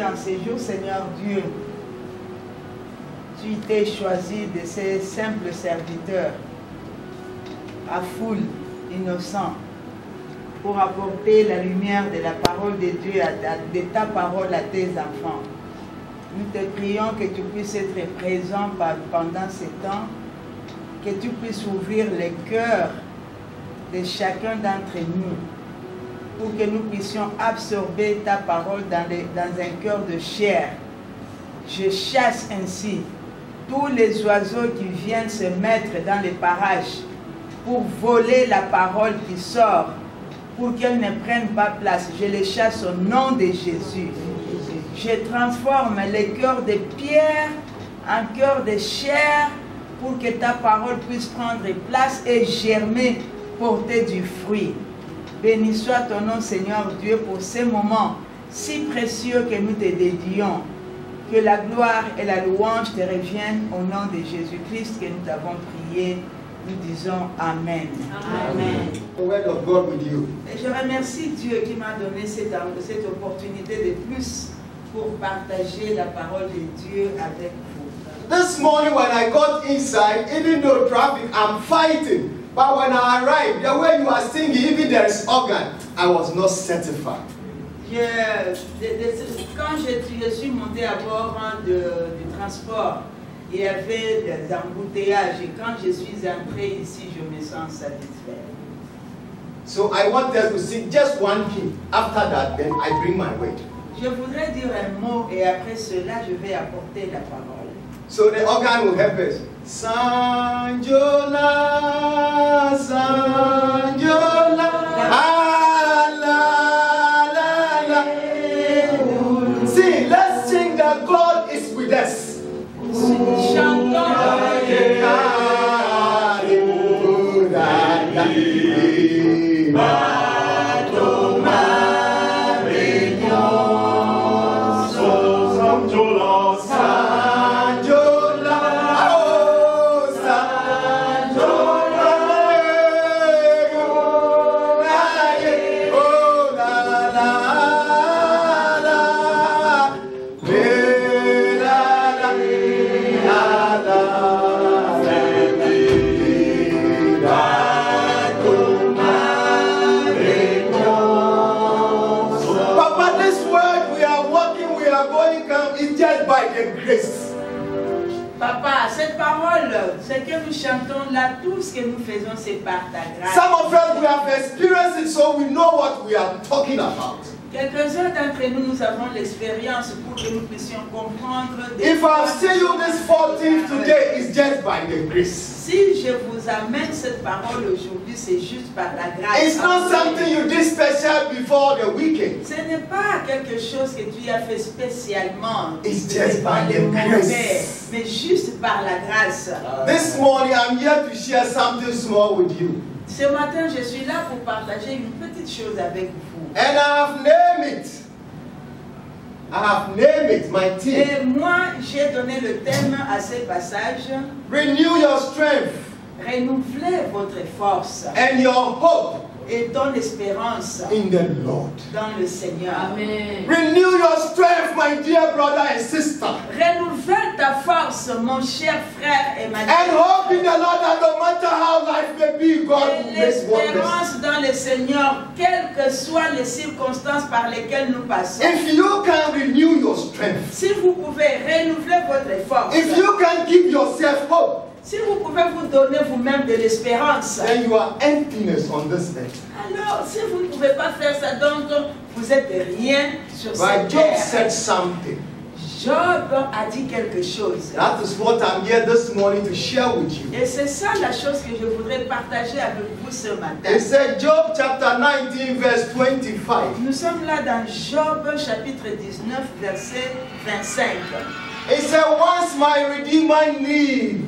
dit en ces jours, Seigneur Dieu, tu t'es choisi de ces simples serviteurs à foule innocent pour apporter la lumière de la parole de Dieu, de ta parole à tes enfants. Nous te prions que tu puisses être présent pendant ces temps, que tu puisses ouvrir les cœurs de chacun d'entre nous, pour que nous puissions absorber ta parole dans un cœur de chair. Je chasse ainsi tous les oiseaux qui viennent se mettre dans les parages pour voler la parole qui sort, pour qu'elle ne prenne pas place. Je les chasse au nom de Jésus. Je transforme les cœurs de pierre en cœurs de chair pour que ta parole puisse prendre place et germer, porter du fruit. Béni soit ton nom, Seigneur Dieu, pour ces moments si précieux que nous te dédions. Que la gloire et la louange te reviennent au nom de Jésus-Christ que nous t'avons prié. Nous disons Amen. Amen. The word of God with you. Et je remercie Dieu qui m'a donné cette opportunité de plus pour partager la parole de Dieu avec vous. This morning when I got inside, even though traffic, I'm fighting. But when I arrived, the way you are singing, even there is organ, I was not certified. Quand je suis monté à bord du transport, il y avait des embouteillages. Et quand je suis entré ici, je me sens satisfait. So I want us to sing just one hymn. After that, then I bring my word. Je voudrais dire un mot et après cela, je vais apporter la parole. So the organ will help us. Sanjola, Sanjola, ah, la, la, la. See, let's sing that God is with us. Papa, cette parole, ce que nous chantons là, tout ce que nous faisons, c'est par ta grâce. Some of us, we have experienced it, so we know what we are talking about. Quelques-uns d'entre nous, nous avons l'expérience pour que nous puissions comprendre. If I say you this 14th today, it's just by the grace. Si je vous amène cette parole aujourd'hui, c'est juste par la grâce. It's not something you did special before the weekend. Ce n'est pas quelque chose que tu as fait spécialement. It's just by the grace. Mais juste par la grâce. This morning, I'm here to share something small with you. Ce matin, je suis là pour partager une petite chose avec vous. And I have named it. I have named it, my team. Et moi, j'ai donné le thème à ce passage. Renew your strength. Renouvelez votre force. And your hope. Et ton espérance. In the Lord. Dans le Seigneur. Amen. Renew your strength, my dear brother and sister. Renouvelle ta force, mon cher frère et ma And hope in the Lord that no matter how life may be, God will make wonders. L'espérance dans le Seigneur, quelles que soient les circonstances par lesquelles nous passons. If you can renew your strength. Si vous pouvez renouveler votre force. If you can give yourself hope. Si vous pouvez vous donner vous-même de l'espérance. Then you are emptiness on this earth. Alors, si vous ne pouvez pas faire ça, donc vous êtes rien sur cette Job terre. said something. Job a dit quelque chose. That is what I'm here this morning to share with you. Et c'est ça la chose que je voudrais partager avec vous ce matin. It said Job chapter 19 verse 25. Nous sommes là dans Job chapitre 19 verset 25. It said once my Redeemer lived.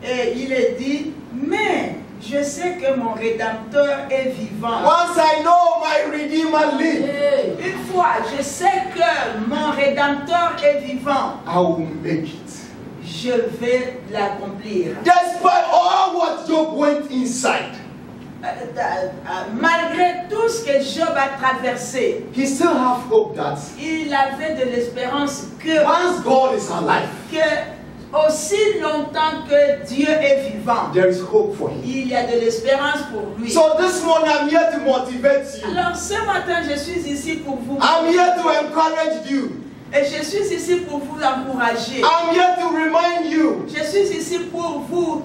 Et il est dit, mais je sais que mon Rédempteur est vivant. Once I know my Redeemer lives. Une fois, je sais que mon Rédempteur est vivant. I will make it. Je vais l'accomplir. Despite all what Job went inside. malgré tout ce que Job a traversé, he still have hope that il avait de l'espérance que, once God is alive, aussi longtemps que Dieu est vivant, there is hope for him. il y a de l'espérance pour lui. So this morning I'm here to motivate you. Alors ce matin, je suis ici pour vous. I'm here to encourage you. Et je suis ici pour vous encourager. I'm here to remind you Je suis ici pour vous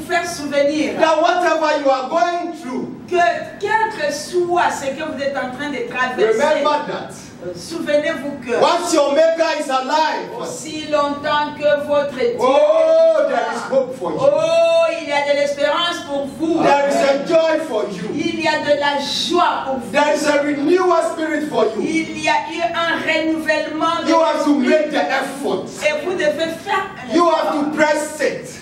faire souvenir that whatever you are going through, que quel que soit ce que vous êtes en train de traverser, remember that souvenez-vous que once your Maker is alive, aussi longtemps que votre Dieu oh, est there is vivant, hope for you. oh, il y a de l'espérance pour vous. There is a joy for you. Il y a de la joie pour vous. There is a renewal spirit for you. Il y a eu un renouvellement de You have to l'esprit. make the effort. Et vous devez faire un You effort. have to press it.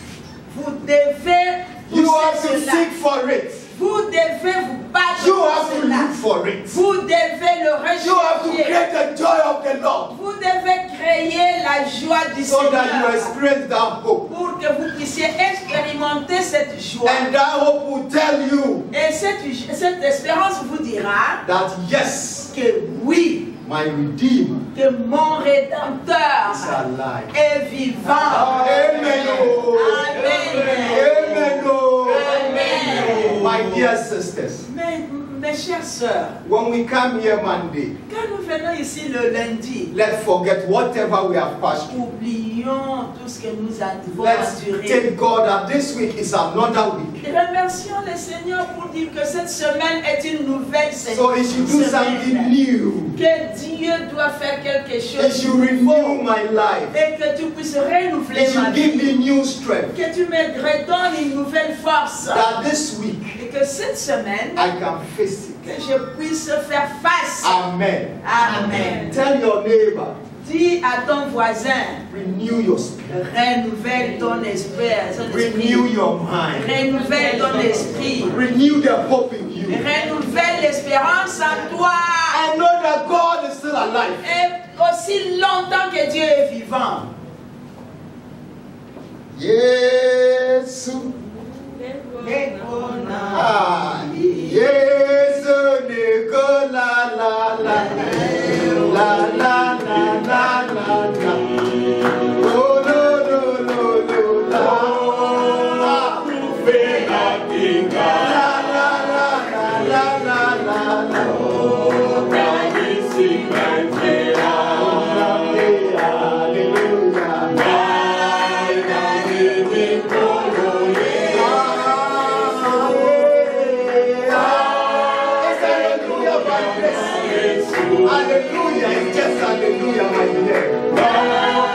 Vous devez You pousser have to cela. seek for it. Vous devez vous battre You pour have to cela. look for it. Vous devez le You have to rechercher. create the joy of the Lord Vous devez créer la joie du so that you Seigneur experience that hope. pour que vous puissiez expérimenter cette joie. And that hope will tell you Et cette espérance vous dira that yes, que oui, my Redeemer que mon Rédempteur is alive. est vivant. Amen. Oh. Amen. Amen. Oh. Amen. My dear sisters, Mes chères sœurs, when we come here Monday, quand nous venons ici le lundi, let's forget whatever we have passed through. oublions tout ce que nous avons Let's enduré. thank God that this week is another week. Et remercions le Seigneur pour dire que cette semaine est une nouvelle So it should do something new. Que Dieu doit faire quelque It chose should renew my life. et que tu puisses renouveler It ma should give vie. me new strength. Que tu me redonnes une nouvelle force. That this week Et que cette semaine, I can face it. que je puisse faire face. Amen. Amen. Tell your neighbor, Dis à ton voisin, renew your spirit. renouvelle ton esprit. Renew your mind. Renouvelle ton esprit. Renew the hope in you. Renouvelle l'espérance en toi. I know that God is still alive. Et aussi longtemps que Dieu est vivant. Yesu. Ah, Yesu Nicola la la la la la la la. Oh no no no no la. Ah, la la la la la la la. Oh, hallelujah, it's just hallelujah, my dear.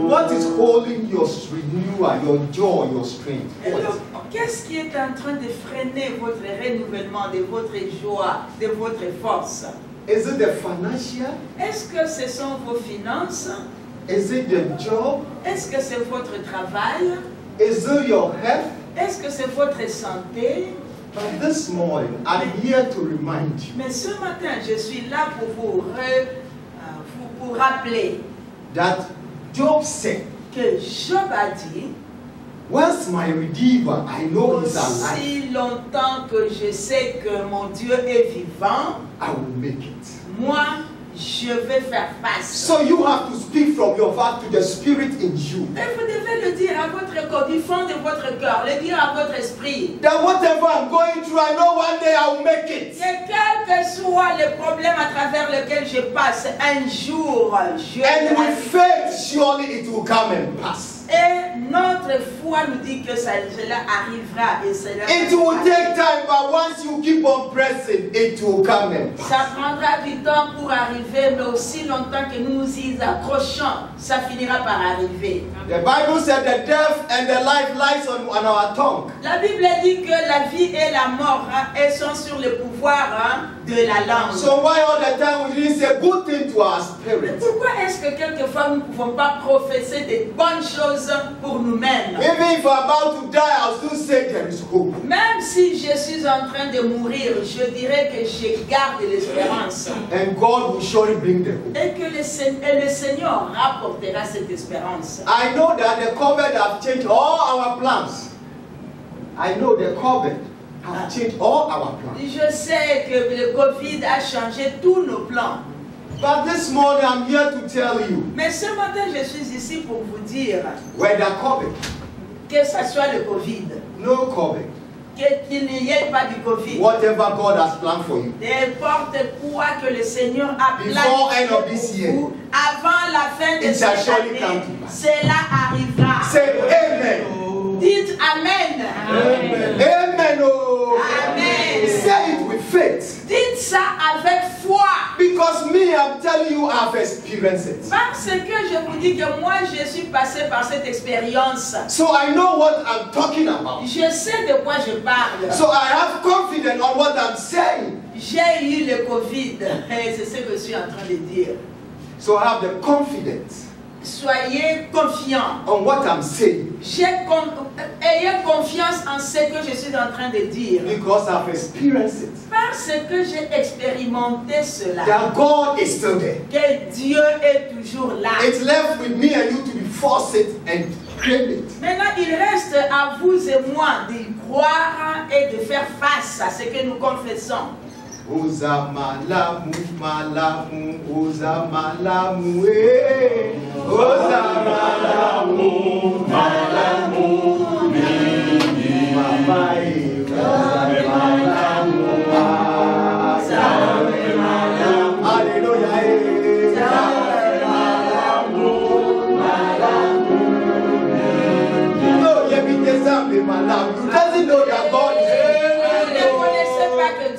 What is holding your renewal, your joy, your strength? Et What? donc, qu'est-ce qui est en train de freiner votre renouvellement, de votre joie, de votre force? Is it the financial? Est-ce que ce sont vos finances? Is it the job? Est-ce que c'est votre travail? Is it your health? Est-ce que c'est votre santé? But this morning, I'm here to remind you Mais ce matin, je suis là pour vous rappeler that Job said, que Job a dit, once my Redeemer, I know he's alive, aussi longtemps que je sais que mon Dieu est vivant, I will make it. moi, je vais faire face. So you have to speak from your heart to the spirit in you. Et vous devez le dire à votre corps, du fond de votre cœur, le dire à votre esprit. That whatever I'm going through, I know one day I will make it. Que quel que soit le problème à travers lequel je passe, un jour, je And with vais. faith, surely it will come and pass. Et notre foi nous dit que cela arrivera et cela It will take time, but once you keep on pressing, it will come and pass. ça prendra du temps pour arriver, mais aussi longtemps que nous nous y accrochons, ça finira par arriver. The Bible said the death and the life lies on our tongue. La Bible dit que la vie et la mort, elles sont sur le pouvoir de la langue. So why all the time we didn't say good thing to our Mais spirit? pourquoi est-ce que quelquefois nous ne pouvons pas professer des bonnes choses pour pour nous-mêmes. Even if I'm about to die, I'll still say there is hope. Même si je suis en train de mourir, je dirais que je garde l'espérance. And God will surely bring the hope. Et que le Seigneur rapportera cette espérance. I know that the COVID have changed all our plans. I know the COVID have changed all our plans. Je sais que le Covid a changé tous nos plans. But this morning I'm here to tell you, Mais ce matin, je suis ici pour vous dire whether COVID, que ce soit le Covid, no COVID, qu'il n'y ait pas du Covid, whatever God has planned for you, n'importe quoi que le Seigneur a before end of planifié this pour year, vous, avant la fin de it shall cette surely come année, to pass. cela arrivera. Say amen. Dites Amen. Amen. Amen. Oh. Amen. Say it with faith. Dites ça avec foi. Because me, I'm telling you, I've experienced it. Parce que je vous dis que moi, je suis passé par cette expérience. So I know what I'm talking about. Je sais de quoi je parle. So I have confidence on what I'm saying. J'ai eu le Covid. Et c'est ce que je suis en train de dire. So I have the confidence Soyez confiants. on what I'm saying. Ayez confiance en ce que je suis en train de dire. Because I've experienced it. Parce que j'ai expérimenté cela. That God is still there. Que Dieu est toujours là. It's left with me and you to be forced it and claim it. Maintenant, il reste à vous et moi d'y croire et de faire face à ce que nous confessons. Oza malamu, malamu, oza malamu, eh. Oza malamu, malamu, mama, eh. Oza malamu, oza malamu, hallelujah, eh. Oza malamu, malamu. No, you be the same, malamu. You doesn't know that God is good.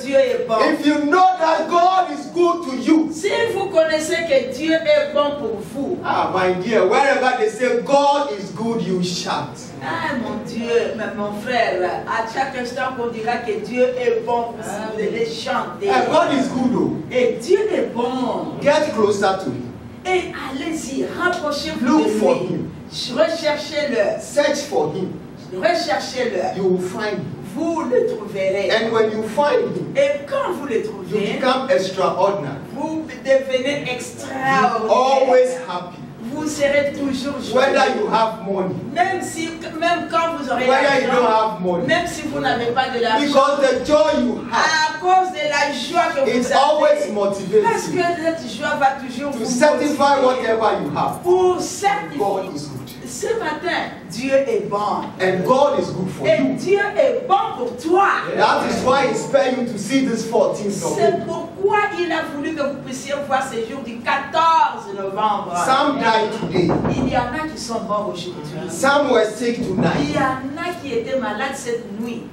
Dieu est bon. If you know that God is good to you, Si vous connaissez que Dieu est bon pour vous, ah my dear, wherever they say God is good, you shout. ah mon Dieu, mais mon frère, à chaque instant qu'on dira que Dieu est bon, vous allez chanter. Eh, God is good though. Et Dieu est bon. Get closer to Him. Et allez-y, rapprochez-vous Look de for lui. Him. Recherchez-le. Search for Him. Recherchez-le. You will find Him. Vous le trouverez. And when you find Him, Et quand vous le you trouvez, become extraordinary. vous devenez extraordinaire. Always happy. Vous serez toujours Whether joyeux. you have money, Même quand vous aurez whether you don't l'argent, have money. même si vous n'avez pas de l'argent, Because the joy you have, à cause de la joie que it vous always avez, parce motivates que you cette joie va toujours to vous certify motiver. whatever you have. Pour God certifier. is good. Ce matin, Dieu est bon. And God is good for Et you. Dieu est bon pour toi. That is why He spared you to see this 14th of C'est April. pourquoi il a voulu que vous puissiez voir ce jour du 14 novembre. Some died today. Il y en a qui sont morts aujourd'hui. Some were sick Il tonight. y en a qui étaient malades cette nuit.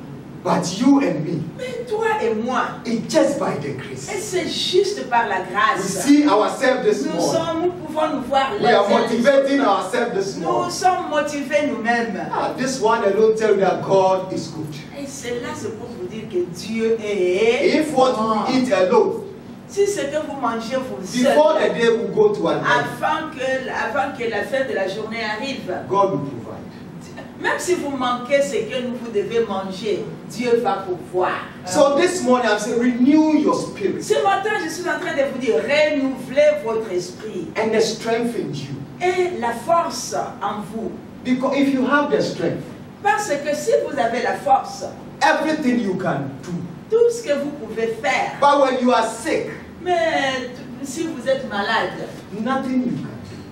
But you and me, Mais toi et moi, it's just by the et grace. c'est juste par la We grâce. see ourselves this morning. Nous pouvons nous voir We are là. motivating ourselves this Nous morning. sommes motivés nous-mêmes. Ah, this one alone tell you that God is good. Et cela, c'est pour vous dire que Dieu est If what bon. we eat alone, Si ce que vous mangez vous before the seul, day we go to an end, avant que la fin de la journée arrive, God will provide. même si vous manquez ce que vous devez manger, Dieu va pouvoir. So this morning I'm saying, renew your spirit Ce matin, je suis en train de vous dire, renouvelez votre esprit and strengthen you. et la force en vous. Because if you have the strength, Parce que si vous avez la force, everything you can do. tout ce que vous pouvez faire, But when you are sick, mais si vous êtes malade, nothing you can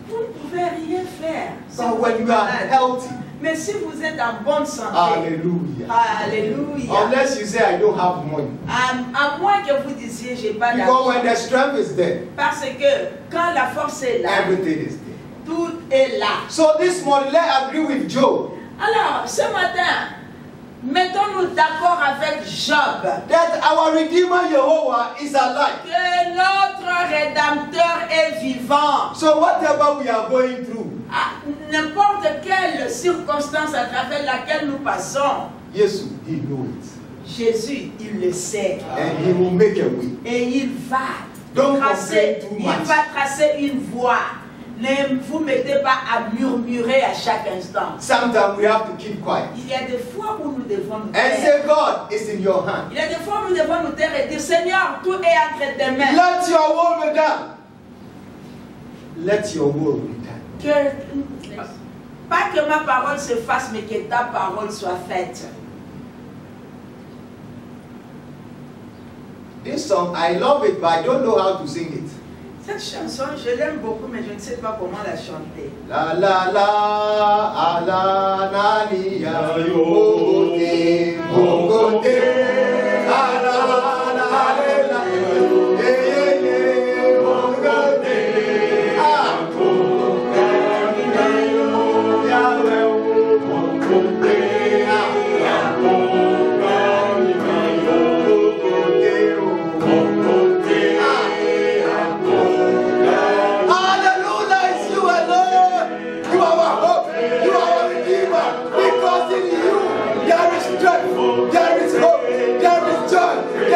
vous ne pouvez rien faire. Si do. But vous when êtes you are malade. healthy, Mais si vous êtes en bonne santé, hallelujah. alléluia, Unless you say I don't have money. à moins que vous disiez j'ai pas Because d'argent, when the strength is there, parce que quand la force est là, everything is there. tout est là. So this morning, let's agree with Job Alors, ce matin, mettons-nous d'accord avec Job, that our Redeemer Jehovah is alive. que notre Rédempteur est vivant. So whatever we are going through, À n'importe quelle circonstance à travers laquelle nous passons, yes, He knows it. Jésus, il le sait. And He will make a way. Et il va Don't tracer, complain too il much. va tracer une voie. Ne vous mettez pas à murmurer à chaque instant. Sometimes we have to keep quiet. Il y a des fois où nous devons nous And taire. say, God, it's in your hand. Il y a des fois où nous devons nous taire et dire, Seigneur, tout est entre tes mains. Let your will be done. Let your will be done. Pas que ma parole se fasse, mais que ta parole soit faite. This song, I love it, but I don't know how to sing it. Cette chanson, je l'aime beaucoup, mais je ne sais pas comment la chanter. La la la, ala nani ya yote, mogote, ala la la, mogote, ah,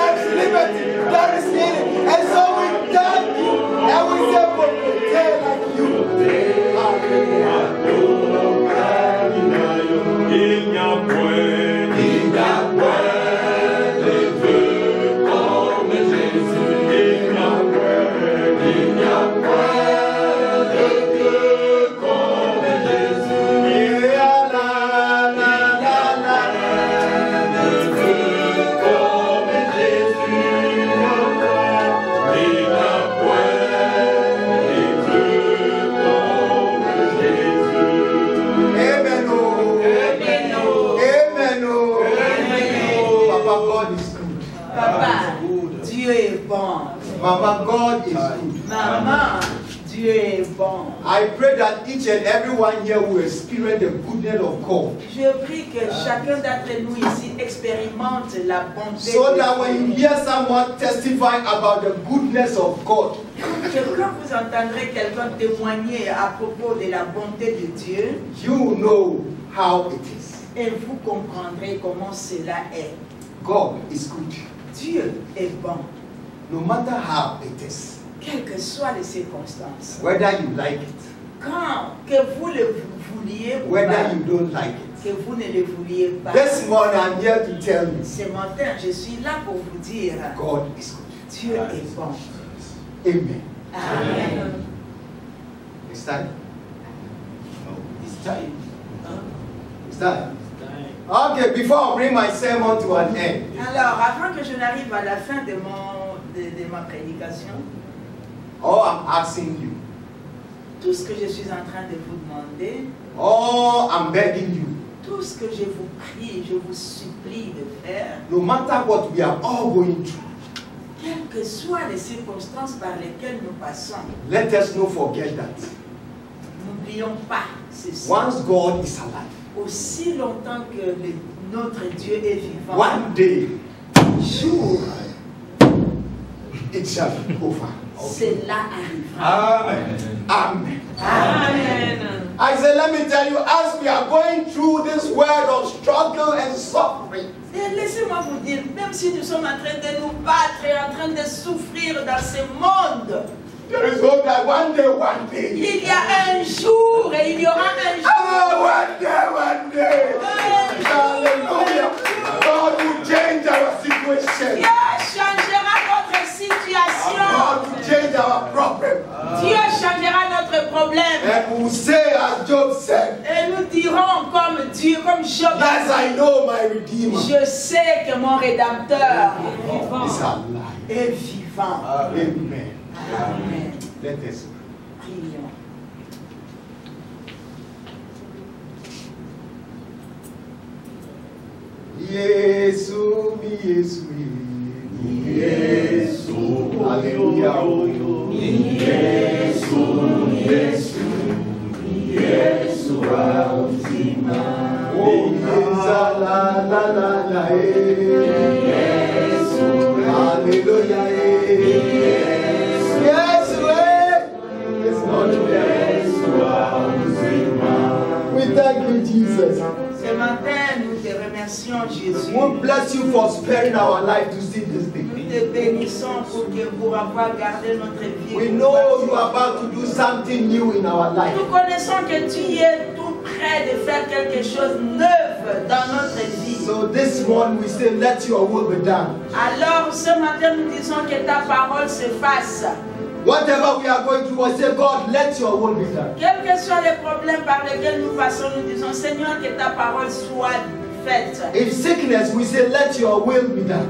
there is healing, and so we thank you, and we say, "Protect like you." Mama, God is good. Maman, Dieu est bon. I pray that each and everyone here will experience the goodness of God. Je prie que chacun d'entre nous ici expérimente la bonté So de that when you Dieu. hear someone testify about the goodness of God, Que quand vous entendrez quelqu'un témoigner à propos de la bonté de Dieu, you know how it is. et vous comprendrez comment cela est. God is good. Dieu est bon, No matter how it is. quelles que soient les circonstances. Whether you like it, Quand que vous le vouliez ou whether pas, you don't like it. que vous ne le vouliez pas. This morning I'm here to tell you, Ce matin, je suis là pour vous dire, God is good. Dieu est bon. Amen. Amen. It's time. It's time. It's time. Okay, before I bring my sermon to an end, Alors, avant que je n'arrive à la fin de ma prédication, all I'm asking you, tout ce que je suis en train de vous demander, all I'm begging you, tout ce que je vous prie, je vous supplie de faire, no matter what we are all going through, quelles que soient les circonstances par lesquelles nous passons, let us not forget that n'oublions pas ceci. once God is alive, Aussi longtemps que notre Dieu est vivant, one day jour, it shall be over. cela arrivera. Amen. Amen. Amen. I said, let me tell you, as we are going through this world of struggle and suffering, Et laissez-moi vous dire, même si nous sommes en train de nous battre et en train de souffrir dans ce monde, there is hope that one day, il y a un jour et il y aura un jour. one day, hallelujah, God will change our situation. Dieu changera notre situation. God will change our problem. Dieu changera notre problème. And we will say, as Job said, Et nous dirons comme Dieu, comme Job. yes, I know my Redeemer Je sais que mon Rédempteur is alive. est vivant. Amen. Amen. Let us Prions. Yesu, Yesu, Yesu, hallelujah. Yesu, Yesu, Yesu, oh, la la la la, Yesu, hallelujah, Yesu, it's not Yesu, we thank you, Jesus. Ce matin, nous te remercions, Jésus. We bless you for sparing our life to see this day. te bénissons pour avoir gardé notre vie. We know you are about to do something new in our life. Nous connaissons que tu es tout près de faire quelque chose de neuf dans notre vie. So this morning we say, let your will be done. Alors ce matin nous disons que ta parole se fasse. Whatever we are going through, we say, God, let your will be done. Quels que soient les problèmes par lesquels nous passons, nous disons, Seigneur, que ta parole soit faite. If sickness, we say, let your will be done.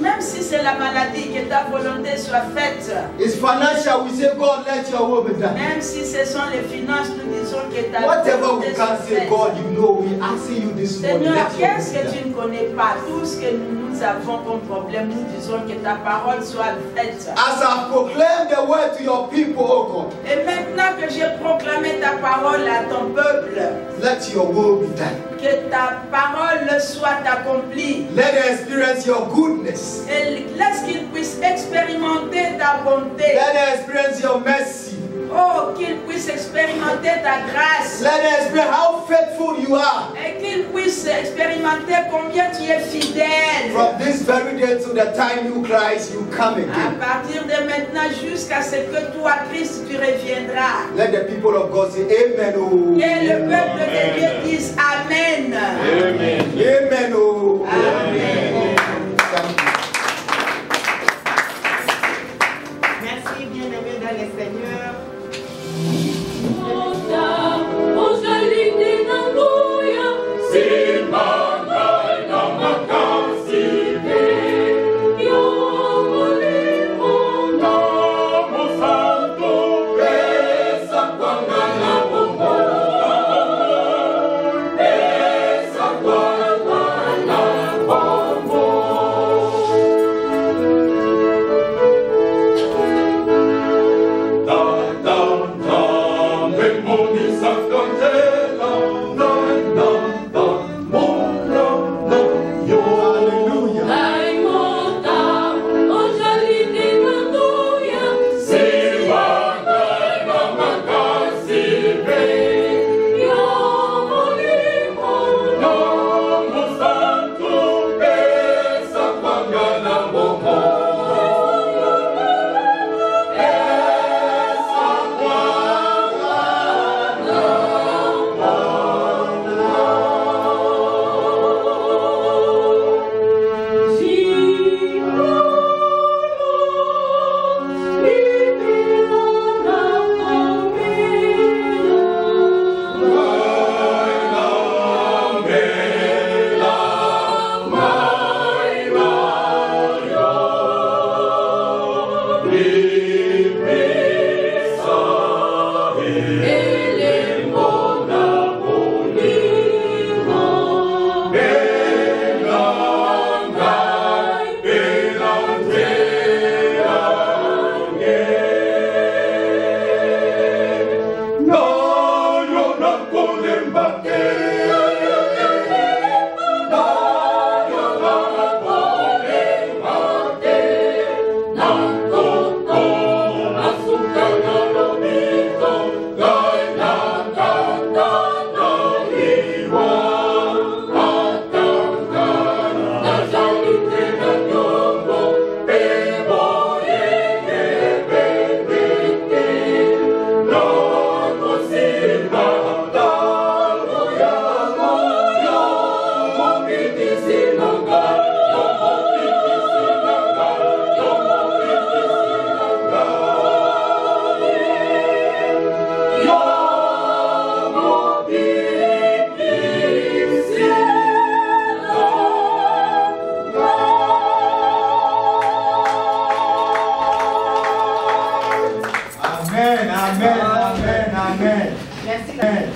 Même si c'est la maladie, que ta volonté soit faite. It's financial, we say, God, let your will be done. Même si ce sont les finances, nous disons que ta Whatever volonté we soit can say, faite. God, you know, we asking you this morning, Seigneur, let your qu'est-ce will que be tu done. ne connais pas? Tout ce que nous avons comme problème, nous disons que ta parole soit faite. As I proclaim the word to your people, oh God, Et maintenant que j'ai proclamé ta parole à ton peuple, let your will be done. que ta parole soit accomplie. Let them experience your goodness. Et laisse qu'ils puissent expérimenter ta bonté. Let them experience your mercy. Oh, qu'ils puissent expérimenter ta grâce. Let them experience how faithful you are. Et qu'ils puissent expérimenter combien tu es fidèle. From this very day to the time you Christ, you come À again. partir de maintenant jusqu'à ce que toi, Christ, tu reviendras. Let the people of God say, Amen. Oh. Et le peuple de Dieu dise Amen. Amen. Amen. Oh. Amen. Thank you. Merci, bien-aimés dans le Seigneur. Amen, amen, amen, amen. Merci.